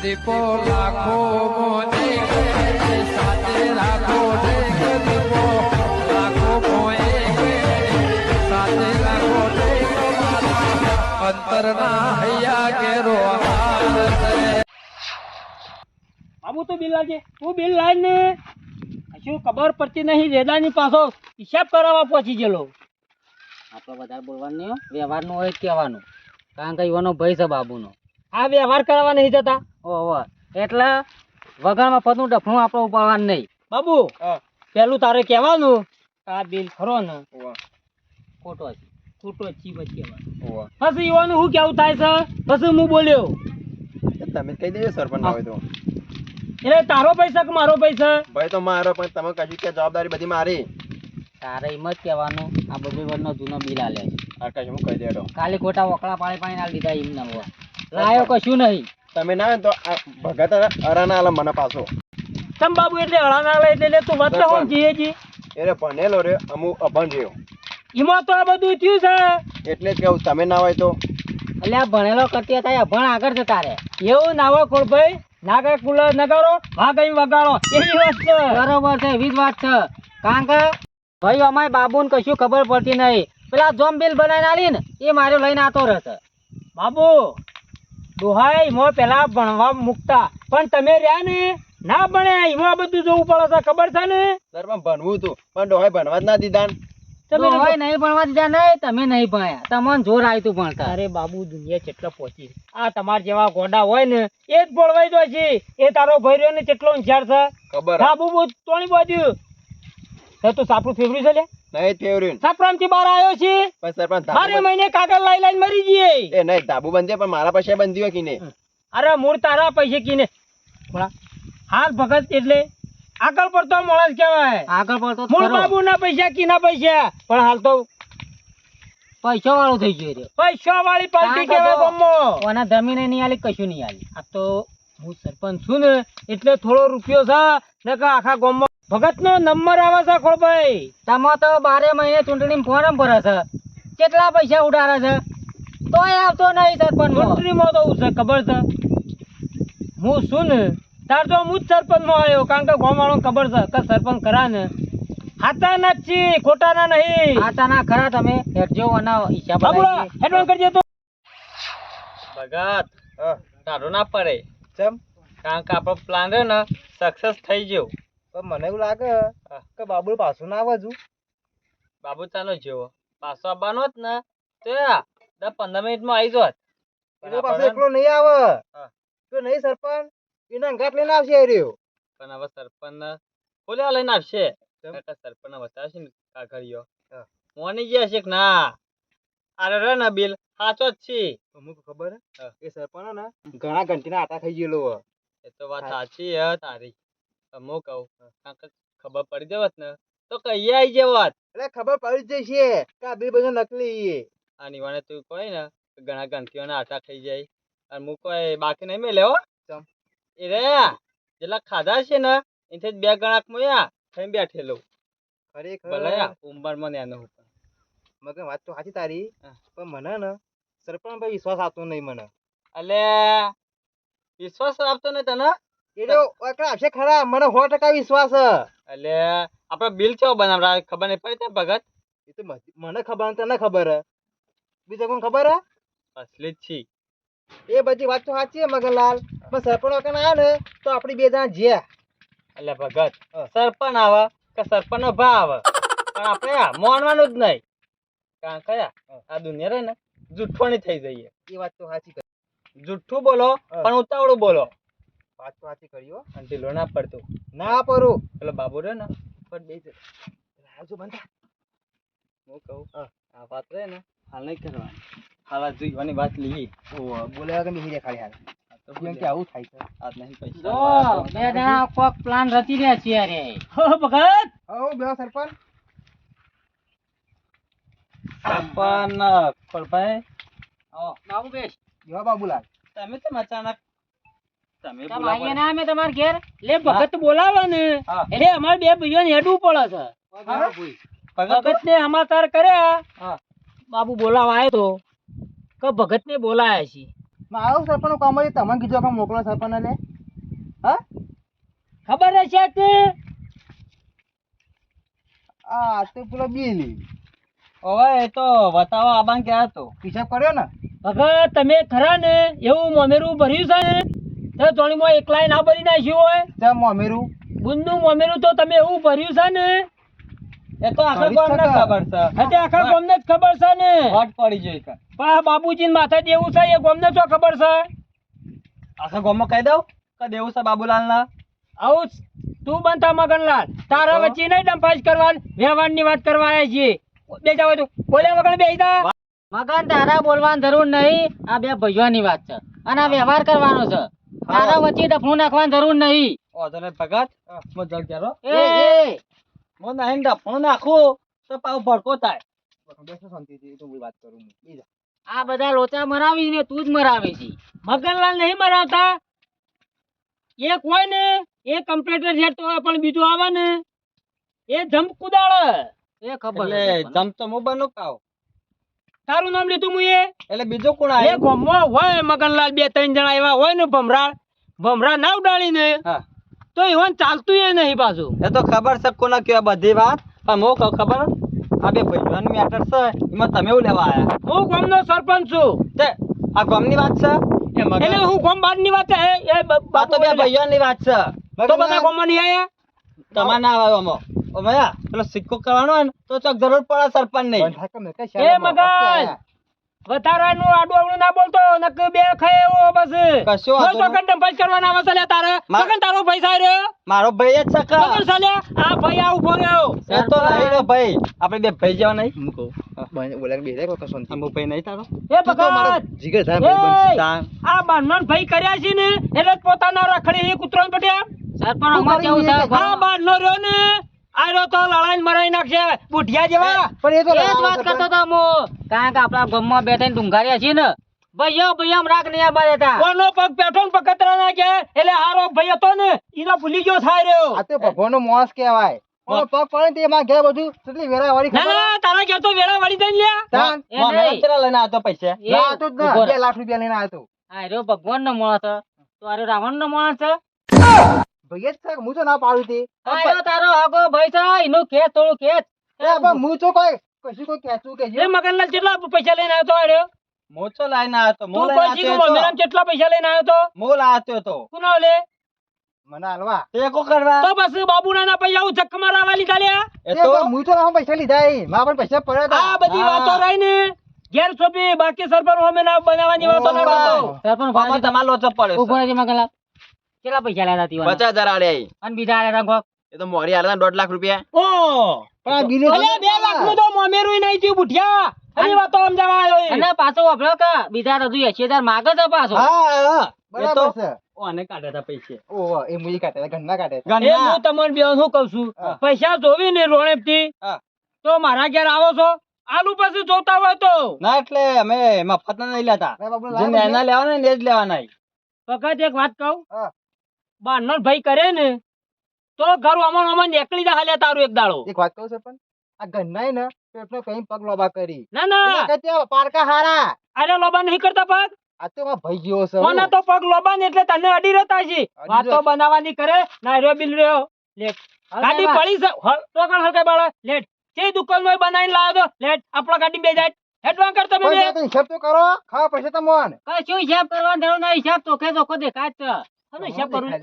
દીપો લાખો મોને સાથે રાખો દીપો લાખો મોએ સાથે રાખો અંતરના હૈયા કેરો બાબુ તું બિલ લાવજે. તું બિલ લાવ ને શું ખબર પડતી નહીં. રેદાની પાછો હિસાબ કરાવવા પહોંચી ગયેલો. આપણે વધારે બોલવાનું નહીં, વ્યવહારનું હોય જ કહેવાનું. કારણ કે યુવાનો ભય છે બાબુનો. આ વ્યવહાર કરવા નહીં જતા. ઓહો, એટલે વગરમાં પતનું ડફણું આપણે ઉપાડવાનું નહીં. બાબુ પેલું તારે કહેવાનું આ બિલ ખરો ને ખોટો છે. ખોટો ચીવ જ કહેવાનું. પછી યુવાનું શું કેવું થાય છે પછી હું બોલ્યો. તમે કહી દેજો સરપંચ આવે તો એટલે તારો પૈસા કે મારો પૈસા? ભાઈ તો મારો, પણ તમે કહ્યું કે જવાબદારી બધી મારી. તારે એમ જ કહેવાનું આ બધું વર્ષનો જૂનો બિલ આલે છે. આકાશ હું કહી દેડો. ખાલી ખોટા વકડા પાણી પાણી ના દીધા એમ ના લાયો કશું નહીં. તમે ના હોય તો આ ભગત અરાના આલા મને પાછો તમ બાબુ એટલે હળાના લે એટલે તું વાત તો જીએ જી એટલે ભણેલો રે અમુક અભણ રહ્યો એમાં તો આ બધું થયું છે. એટલે જ કહું તમે ના હોય તો. એટલે આ ભણેલો કરતી હતા ભણ આગળ જતા રે. એવું નાવો ખોડભાઈ ના કઈ કુલર નગારો વાગ અહીં વગાડો એવી વાત છે. બરોબર છે, એવી જ વાત છે. કારણ કે ભાઈ અમારે બાબુને કશું ખબર પડતી નહીં. પેલા જોમ બિલ બનાવીને આલી ને એ મારે લઈને આતો રહેશે. બાબુ દોહાઈ એમાં પેલા ભણવા મૂકતા પણ તમે રહ્યા ને ના ભણ્યા એમાં બધું જોવું પડે છે ખબર છે ને. સરપંચ ભણવું હતું પણ ડોહાઈ ભણવા જ ના દીધા. તમે હવે નહીં ભણવા દીધા નહીં, તમે નહીં ભણ્યા. તમને જોર આવ્યું તું ભણતા. અરે બાબુ દુનિયા કેટલા પહોંચી. આ તમારા જેવા ગોડા હોય ને એ જ બોલવાઈ જાય છે. એ તારો ભાઈ રહ્યો ને કેટલો હોશિયાર છે ખબર બાબુ તોણી બાજુ તું સાપડું ફેવર્યું છે લે નહીં ફેવર્યું સાપરામ થી બહાર આવ્યો છે. પણ સરપંચ બારે મહિને કાગળ લાઈ લાઈને મરી જઈએ. એ નહીં ધાબુ બંધે પણ મારા પાસે બંધી હોય કે નહીં. અરે મૂળ તારા પૈસે કીને હાલ ભગત એટલે આગળ પડતો માણસ કહેવાય. આગળ પડતો મૂળ બાબુ ના પૈસા કીના પૈસા પણ હાલ તો પૈસા વાળો થઈ ગયો રહ્યો. પૈસા વાળી પાર્ટી કહેવાય ગામમાં. ઓના જમીને નહીં આલી, કશું નહીં આલી. આ તો હું સરપંચ છું ને એટલે થોડો રૂપિયો છે ને કે આખા ગામમાં ભગત નો નંબર આવે છે ખોળભાઈ. તમે તો 12 મહિને ચૂંટણી ફોર્મ ભરે છે, કેટલા પૈસા ઉડાડે છે તોય આવતો નહીં સરપંચ. ચૂંટણીમાં તો હું છે ખબર છે હું છું ને તાર તો હું જ સરપંચ માં આવ્યો. કારણ કે ગામ વાળો ખબર છે કે સરપંચ ખરા ને હાથા ના જ છે ખોટા ના નહીં. આતા ના ખરા. તમે હેડજો અને હિસાબ બાબુડા હેડવાન કરજે તો. ભગત તારું ના પડે ચમ કારણ કે આપણો પ્લાન છે ને સક્સેસ થઈ ગયો. પણ મને એવું લાગે કે બાબુ પાછું ના આવવા બાબુ ચાલો જેવો પાછો આવવાનો જ ને તો 10-15 મિનિટમાં આવી જોત. પાછો એકલો નહીં આવે તો નહીં સરપંચ એના અંગાત લઈને આવશે એ રહ્યો. પણ હવે સરપંચ ખોલ્યા લઈને આવશે. સરપંચ બતાવશે ને કાગળિયો મોની ગયા છે કે ના અરે રે ને બિલ સાચો જ છે. અમુક ખબર એ સરપંચ ને ઘણા ઘંટીના આટા ખાઈ ગયેલો. એ તો વાત સાચી હે તારી. હું કહું કારણ કે ખબર પડી જવત ને તો કહીએ આવી જવત. એટલે ખબર પડી જશે કે આ બિલ બધું નકલી. આ નિવાણે તું કહે ને કે ઘણા ઘંટીઓના આટા ખાઈ જાય અને હું કોઈ બાકી નહીં મેલે હો. એ રે જેટલા ખાધા છે ને એથી 2 ગણાક મોયા થઈ બેઠેલો. ખરેખર ભલાયા ઉંમરમાં ને એનો મગર વાત તો સાચી તારી પણ મને ને સરપંચ ભાઈ વિશ્વાસ આવતો નહીં મને. એટલે વિશ્વાસ આપતો ને તને એટલે આવશે ખરા મને 100% વિશ્વાસ છે. એટલે આપડે બિલ કેવો બનાવડા ખબર નહીં પડી ભગત? એ તો મને ખબર તને ખબર હે બીજા કોણ ખબર હે? અસલી જ છી એ બધી વાત તો સાચી છે મગનલાલ પણ સરપંચ વખત આવ્યા ને તો આપડી 2 જણા જ્યા. એટલે ભગત સરપંચ આવે કે સરપંચ નો ભા આવે પણ આપણે માનવાનું જ નહીં. કારણ કયા આ દુનિયા રે ને જુઠ્ઠોની થઈ જઈએ. એ વાત તો સાચી કરી. જુઠ્ઠું બોલો પણ ઉતાવળું બોલો. વાત તો સાચી કરી હો. અને ઢીલો ના પડતું. ના પરું પેલો બાબુ રે ને પણ બે રાજુ બનતા હું કહું આ વાત રે ને હાલ નહીં કરવાની. હાલ આ જોઈવાની વાત લઈએ. બોલ્યા કે નહીં ખાલી હાલ કેમ કે આવું થાય છે. આજ નહીં પૈસા જો બે જણા કોક પ્લાન રચી રહ્યા છીએ રે. હો ભગત હો બે સરપંચ સરપંચ ખોલભાઈ બાબુ બેસ. જો બાબુલાલ તમે તો અચાનક તમે તમે આવીએ ના અમે તમાર ઘેર. લે ભગત બોલાવે ને એટલે અમારે 2 ભાઈઓને હેડવું પડે છે. ભગત ને સમાચાર કર્યા બાબુ બોલાવા આવ્યો તો કે ભગત ને બોલાયા છે મારું સરપંચ કામ હોય તમને કીધું કે મોકલો સરપંચ લે હા ખબર હશે કે આ તે પેલો બીલી હવે એ તો બતાવો આબાન ક્યાં હતો હિસાબ કર્યો ને ભગત તમે ખરા ને એવું મોમેરું ભર્યું છે ને તો જોણીમાં એકલાય ના ભરી નાખ્યું હોય ચમ અમીરું બુંદનું મોમેરું તો તમે એવું ભર્યું છે ને એ તો આખા કરી ગામને શકે. ખબર છે હતે આખા ગામને જ ખબર છે ને વટ પડી જોઈ કે પણ આ બાબુજી માથે દેવું છે એ ગામને શું ખબર છે આખા ગામમાં કહી દઉં કે દેવું છે બાબુલાલ ના આવું જ તું બનતા મગનલાલ તારા વચ્ચે નહીં ડંપાસ કરવા વ્યવહારની વાત કરવા આવ્યા છીએ બે જાવ તું બોલ્યા વગર બે જા મગન તારા બોલવાની જરૂર નહીં આ બે ભાઈઓની વાત છે અને આ વ્યવહાર કરવાનો છે તારા વચ્ચે ડફણું નાખવાની જરૂર નહીં ઓધો ને ભગત મો જગ જારો એ મો નહીં ડફણું નાખું તો પાવ ભડકો થાય બેસો શાંતિથી તો હું વાત કરું હું. ઈ જા. આ બધા લોચા મરાવી ને તું જ મરાવે છે મગનલાલ નહીં મરાવતા એક હોય ને એ કમ્પ્યુટર જેટતો હોય પણ બીજું આવે ને એ જંપ કુદાડે એ ખબર એટલે છે જમ તો મો બનો કાવ તારું નામ લીધું મુએ એટલે બીજો કોણ એ આવ્યો ગામમાં હોય મગનલાલ બે ત્રણ જણા એવા હોય ને ભમરા ના ઉડાડીને હા તો એવાને ચાલતું એ નહીં પાછું એ તો ખબર છે કોને કે બધી વાત પણ મો કહું ખબર આ બે ભાઈઓનું મેટર છે એમાં તમે એવું લેવા આયા હું ગામનો સરપંચ છું તે આ ગામની વાત છે એ મગન એટલે હું ગામ બહારની વાત છે એ આ તો બે ભાઈઓની વાત છે તો બધા ગામમાં નહીં આયા તમારે ના આવે આમાં ઓ ભયા પેલો સિક્કો કરવાનો હોય ને તો ચોક જરૂર પડે સરપંચ નહીં બંધ થાય કે મેં કઈ એ શરમ મગન આયા. વધારાનું આડું આવડું ના બોલતો નક બે ખાય એવો બસ કશો વાંધો તો કંડમ કરવાના આવે છે લે તારે મગન તારો પૈસા રહ્યો મારો ભાઈ જ છે કે મગન સાલ્યા આ ભાઈ આ ઉભો રહ્યો એ તો નહીં રે ભાઈ આપણે બે ભાઈ જેવા નહીં હું કહું બંધ બોલાય બે જાય કોઈ શાંતિ અમુ ભાઈ નહીં તારો એ તું તો મારો ભગત જીગર થાય એ! ભાઈ બનશે. તાન. આ બારમાન ભાઈ કર્યા છે ને એટલે જ પોતાના રખડી એ કૂતરાને પટ્યા સરપંચ અમાર કેવું છે આ બારનો રહ્યો ને આ રહ્યો તો લડાઈને મરાઈ નાખશે બુઢિયા જેવા પણ એ તો એ જ વાત કરતો હતો હું કારણ કે આપણા ગામમાં બે ત્રણ ડુંગારિયા છે ને ભાઈઓ ભાઈઓ રાખ નહીં આબા દેતા કોનો પગ પેઠો ને પકતરા નાખ્યા એટલે હારો ભાઈ હતો ને ઈનો ભૂલી ગયો થાય રહ્યો આ તો ભગવાનનો મોસ કહેવાય ઓનો પગ પડે ને તે એમાં ઘેર બધું કેટલી વેરા વાળી ના ખબર ના તારા ઘેર તો વેળા વળી દઈ લ્યા તાન એ માં નહીં. મેં ચલા લઈને આવતો પૈસા એ ના તો જ ઉભો ના રહે. 2 લાખ રૂપિયા લઈને આવ્યો તો આ રહ્યો ભગવાનનો માણસ છે તો આ રહ્યો રાવણનો માણસ છે ભાઈ જ છે હું તો ના પાડું તે આ રહ્યો તારો આગો ભાઈ છે એનું ખેત થોડું ખેત એ પણ હું તો કોઈ કશું કોઈ કહેતું કે એ મગનલાલ કેટલા પૈસા લઈને આવ્યો તો આ રહ્યો મોચો લઈને આવ્યો તો મો તું લઈને કોઈ શીખ આવ્યો મમ્મીરામ કેટલા પૈસા લઈને આવ્યો તો મો લાવ્યો તો કુના લે મને હાલવા તે કો કરવા તો બસ બાબુના ના પૈસા હું જખ મારવા લીધા લ્યા એ તે તો પણ હું તો ના પૈસા લીધા એ મારા પણ પૈસા પડ્યા આ હતા બધી હા. વાતો રહી ને ઘેર છોપી બાકી સરપંચ હોમે ના બનાવવાની વાતો ના કરતો સરપંચ બાબા તમારો લોચો પડ્યો ઉભો રહેજે મગનલાલ કેટલા પૈસા લેતા તીવાના 50,000 આલે આઈ. અને બીજા આલ્યા તા કોક એ તો મોરી આલે 1.5 લાખ રૂપિયા. ઓ પણ આ બિલે અલે 2 લાખ નું તો મોમેરું નહીં થયું બુઢિયા હરી વાતો સમજાવા આવ્યો એ. અને પાછો વાપરો કે બીજા રજુ 80,000 માગે છે પાછો હા એ બરાબર તો છે ઓને કાઢ્યા તા પૈસા ઓહો એ મુજી કાઢે ઘરના કાઢે છે. એ ગણના હું તમને બે શું કહું છું હા. પૈસા જોવી ને રોણેપ થી હા. તો મારા ઘેર આવો છો આલુ પછી જોતા હોય તો ના એટલે અમે મફત ના નહીં લેતા ના બાબુ જે નાના લેવાના ને એ જ લેવાના વખત એક વાત કહું હા. બારનો ભાઈ કરે ને તો ઘર અમણ અમણ નીકળી જા હાલ્યા તારું એક દાડો એક વાત કહું છે પણ આ ઘરના ને પેટનો કઈ પગ લોબા કરી ના ના એટલે કે ત્યાં પારકા હારા અરે લોબા નહીં કરતા પગ આ તો મારા ભાઈ જેવો છે કોના તો પગ લોબા ને એટલે તને અડી રહેતા છે વાતો રહ્યો. બનાવવાની કરે ના રહ્યો બિલ રહ્યો લેટ ગાડી પડી છે તો કણ હલકે બાળા લેટ જે દુકાન માં બનાવીને લાવ્યો તો લેટ આપણો ગાડી બે જાય હેડવા કર તમે પણ બે ત્યાં તો હિસાબ તો કરો ખાવા પૈસા તો મોન કશું હિસાબ કરવાનો જરૂર નહીં હિસાબ તો કે ચોખ્ખો દેખાય જ છે હવે હિસાબ કરું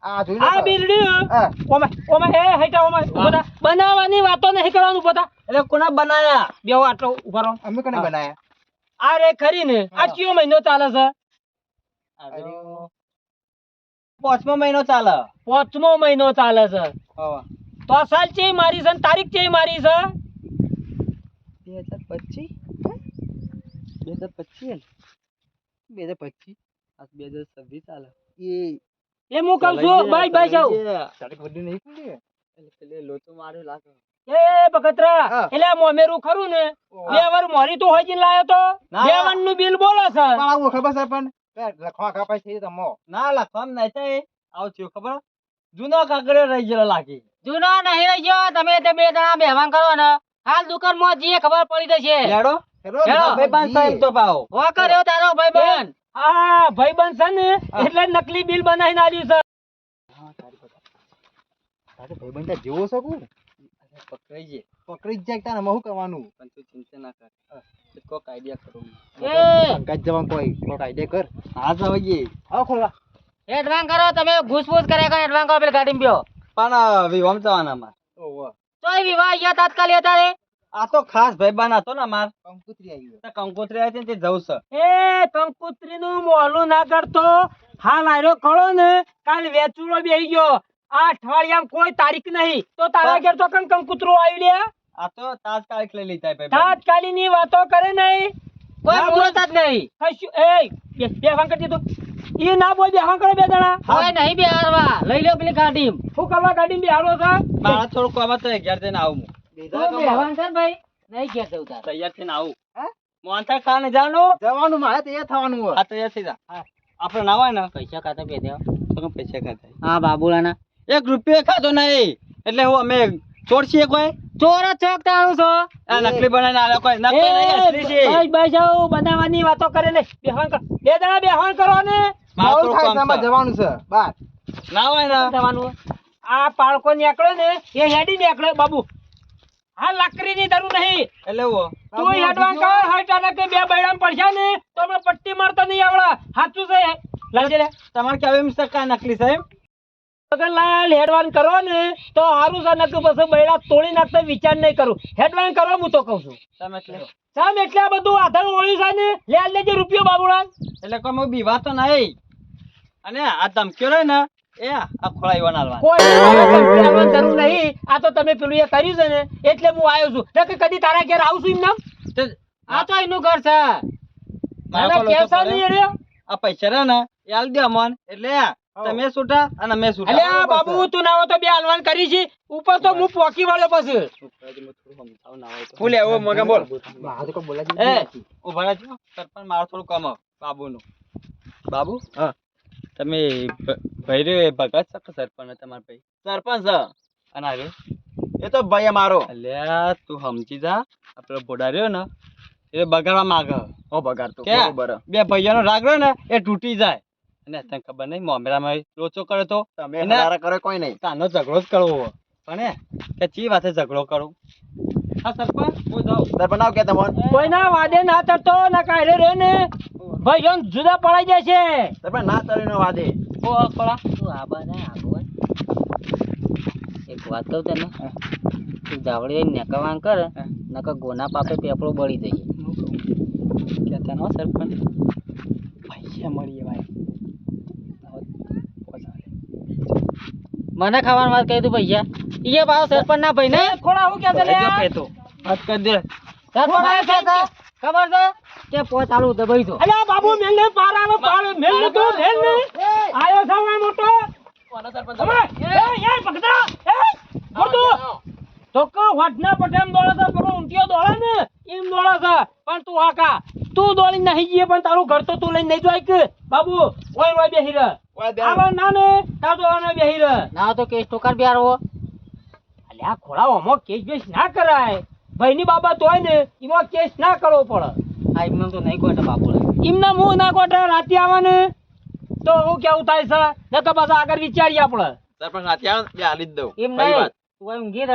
આ જોઈ આ લો બિલ રહ્યું હા ઓમે ઓમે હે હેટા ઓમે બધા બનાવવાની વાતો નહીં કરવાનું બધા એટલે કોના બનાયા બેહો આટલો ઉભા રહો અમે કોને બનાયા આ રે ખરી ને આ કયો મહિનો ચાલે છે પાંચમો મહિનો ચાલે 5મો મહિનો ચાલે છે હવે તો આ સાલ છે મારી છે ને તારીખ છે મારી છે 2025 2025 2025 આ 2026 ચાલે એ હું કહું છું બાય બાય જાવ તારીખ વધી નહીં ખુલી એટલે લોચો માર્યો લાગે એ બકતરા હા. એટલે આ મોમેરું ખરું ને ઓહો. બે વાર મોરી તો હોય જ લાયો તો ના. 52 નું બિલ બોલે છે પણ આવું ખબર છે પણ લખવા કાપાય છે તમો ના લખવામ નહીં થાય આવું થયું ખબર જૂનો કાગળિયો રહી ગયેલો લાગે જૂનો નહીં રહી ગયો તમે તે બે જણા બેહવાન કરો ને હાલ દુકાનમાં જઈએ ખબર પડી જશે લેડો હેલો હેલો, ભાઈબંધ સાહેબ તો પાહો. હો કર્યો તારો ભાઈબંધ. આ ભાઈબંધ છે ને એટલે જ નકલી બિલ બનાવીને આવ્યું છે. તારે ભાઈબંધ ત્યાં જેવો છે કુ પકડાઈ જાય. પકડી જ જાય તારે શું કરવાનું પણ તું ચિંતા ના કર. કોક આઈડિયા કરો. એ અંગાત જવાનું કોઈ આઈડિયા કર હા જવાઈએ. આવો ખોલવા એડવાન્સ કરો તમે ઘૂસપૂસ કરે કે એડવાન્સ કરો પેલી ગાડીમાં બેહો. પણ વિવામ જવાના માર. ઓહો તોય વિવાહ યા તાત્કાલિક તારે આ તો ખાસ ભાઈબંધ હતો ને માર. કંકુતરી આવી તો કંકોત્રી આવી હતી ને તે જવું છે. એ કંકુત્રી નું મોલું ના કરતો હાલ આયરો ખરો ને કાલ વેચુડો બેહી ગયો. આ અઠવાડિયામાં કોઈ તારીખ નહીં તો તારા ઘેર તો કંકુતરું આવ્યું લે. આ તો તાત્કાલિક લઈ લીધા ભાઈબંધ. તાત્કાલિક ની વાતો કરે નહીં. કોઈ ના બોલતા જ નહીં. કશું એ બે ભાંગ કરી દીધું. ઈ ના બોલ બે ભાંગ કરો બે જણા. કોઈ નહીં બેહારવા લઈ લ્યો પેલી ગાડીમાં. શું કરવા ગાડી બે હાલો છે? મારા થોડુંક કામ હતું, 11 થઈને આવું હું. તું બેહવાનું છે ને ભાઈ નહીં ઘેર જવું તારે. તૈયાર થઈને આવું. હા? મોહનથાળ ખાને જવાનું. જવાનું મારે તૈયાર થવાનું હોય હા તૈયાર થઈ જા. આપણે ના હોય ને પૈસા ખાતા બે દેવા. તો કેમ પૈસા ખાતા. હા બાબુલાના 1 રૂપિયો ખાતો નહીં એટલે હું અમે ચોર છીએ કોઈ. ચોર જ ચોક તાણું છો. આ નકલી બનાવીને આલે કોઈ નકલી નહીં, અસલી છે. બસ જાઓ બનાવવાની વાતો કરે ને બે ભાંગ કરો. બે જણા બે ભાંગ કરો ને. મારું મોડું થોડું થાય કામ છે, આમાં છે. જવાનું છે બાર ના હોય ને જવાનું આ પાળકો નીકળે ને એ હેડી નીકળે બાબુ. હા લાકડી ની જરૂર નહીં. એટલે હું તું હેડવાન કર હટાને કે બે બૈરામ પડશે ને તો આપણે પટ્ટી મારતા નહીં આવડા. સાચું છે લાજે લે. તમારે કેવું એમ છે કે આ નકલી છે એમ? મગનલાલ હેડવાન કરો ને તો સારું છે નકર પછી બૈરા તોડી નાખતા વિચાર નહીં કરું. હેડવાન કરો હું તો કહું છું. તમે એટલે સામ એટલે આ બધું આધાર ઓળ્યું છે ને લે આ લેજે રૂપિયો બાબુલાલ. એટલે કોઈ હું બીવા તો નહીં. અને આ ધમકીઓ રહે ને એ આ ખોળાઈવા નાલવા. કોઈ ધમકી જરૂર નહીં. આ તો તમે પેલું એ કર્યું છે ને એટલે હું આવ્યો છું. નકર કદી તારા ઘેર આવું છું એમ નામ આ તો એનું ઘર છે. મારો મને કોલો તો કેસા કરે. નહીં રહ્યો. આ પૈસા રહે ને એ આલ દે અમોન. એટલે તમે છૂટા અને અમે છૂટા. અલ્યા બાબુ તું ના હોય તો બે હલવાન કરી છે ઉપર તો હું પોકી વાળ્યો પછી. ફૂલ એવો મગા બોલ. મારે તો કોઈ બોલા એ ઉભા રહેજો. સરપંચ મારો થોડું કામ હે, બાબુનું. બાબુ હા. તમે ભાઈ રે ભગત છો કે સરપંચ તમારા ભાઈ? સરપંચ છે. અને આ રહ્યો? એ તો ભાઈ અમારો અલ્યા તું સમજી જા. આ પેલો ભોડા રહ્યો ને એ બગાડવા માંગે. હો બગાડતો કે? બરોબર બે ભાઈઓનો રાગ રહ્યો ને એ તૂટી જાય. અને તને ખબર નહીં મોમેરામાં લોચો કરે તો તમે એને- હલારા કરે કોઈ નહીં તાનો ઝઘડો જ કરવો હોય. પણ એ કે ચી વાતે ઝઘડો કરું? હા સરપંચ હું જાઉં. સરપંચ આવ કે તમને કોઈના વાદે ના તરતો ના કાઢે રે ને ભાઈ જોન જુદા પડાઈ જાય છે. સરપંચ ના તરીનો વાદે ઓ અકળા. તું આ બાને આગળ એક વાત કહું તને તું જાવડી નેકવાન કર નકર ગોના પાપે પેપડો બળી જઈએ. કહેતા ન સરપંચ પૈસા મળીએ ભાઈ. મને ખાવાની વાત કહી તું પૈસા ઈએ ભાવ સરપંચ ના ભાઈ ને ખોડા હું કે છે લે આ? હાથ કરી દે. સરપંચ આ છે કે ખબર છે કે પોત આલુ દબાઈ દો. અલ્યા બાબુ મેલ ને પાર આવે પાર મેલ ને તું મેલ ને આયો સામે મોટો સમય એ પકડા એ મોટો તો કો વાટના પટેમ દોડે છે પેલો ઊંટિયો દોડે ને એમ દોડે છે પણ તું આકા તું દોડી નહીં જીએ પણ તારું ઘર તો તું લઈને નહીં જોઈ કે બાબુ ઓય ઓય બેહી રહે આવા ના ને તાર તો આને બેહી રહે. ના તો કેસ ટોકર બિહારવો. અલ્યા ખોળાઓમાં કેસ બેસ ના કરાય ભાઈની બાબત હોય ને એમાં કેસ ના કરવો પડે. આ એમને તો નહીં કોઈ બાપુ એમના મું ના કોટે રાતે આવે ને તો હું કેવું થાય છે નકર પાછા આગળ વિચારીએ આપણે. સરપંચ રાતે આવે ને બે હાલી જ દઉં એમ ફરી નહીં વાત તું એમ ઘેર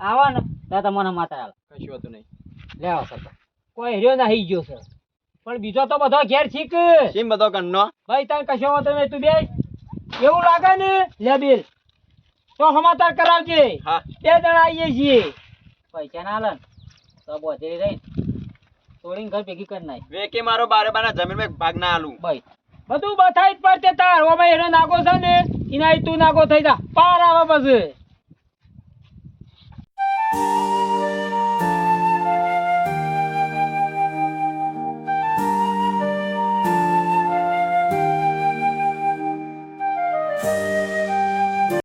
આવા ને તો તમને માતા હાલ કશું હતું નહીં લે આવો સરપંચ. કોઈ હેર્યો નહીં ગયો છે પણ બીજો તો બધો ઘેર છીક કેમ બધો કન્નો ભાઈ તને કશો વાંધો નહીં તું બેસ એવું લાગે ને લે બિલ તો સમાચાર કરાવજે. હા 2 જણા આવીએ છીએ. પૈસા ના હાલે ને તો બોધેલી રહી તોડીને ઘર ભેગી કરી નાખ વેકે મારો બારે બાના જમીનમાં એક ભાગ ના આલું ભાઈ બધું બતાવી જ પડશે તાર ઓ ભાઈ એનો નાગો છે ને એના તું નાગો થઈ જા પાર આવે પછી